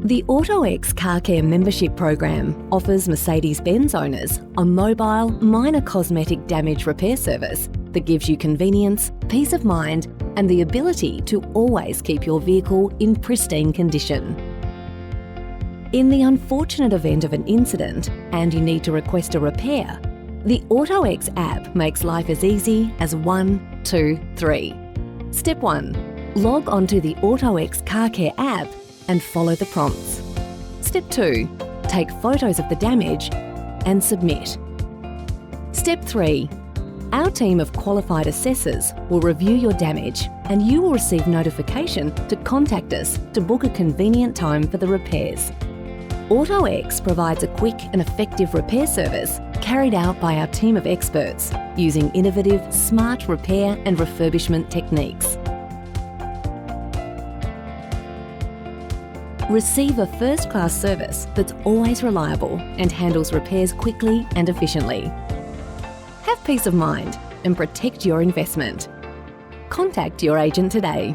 The AutoXCARCare membership program offers Mercedes-Benz owners a mobile, minor cosmetic damage repair service that gives you convenience, peace of mind, and the ability to always keep your vehicle in pristine condition. In the unfortunate event of an incident and you need to request a repair, the AutoX app makes life as easy as 1, 2, 3. Step 1. Log onto the AutoXCarCare app and follow the prompts. Step 2. Take photos of the damage and submit. Step 3. Our team of qualified assessors will review your damage and you will receive notification to contact us to book a convenient time for the repairs. AutoX provides a quick and effective repair service carried out by our team of experts using innovative, smart repair and refurbishment techniques. Receive a first-class service that's always reliable and handles repairs quickly and efficiently. Have peace of mind and protect your investment. Contact your agent today.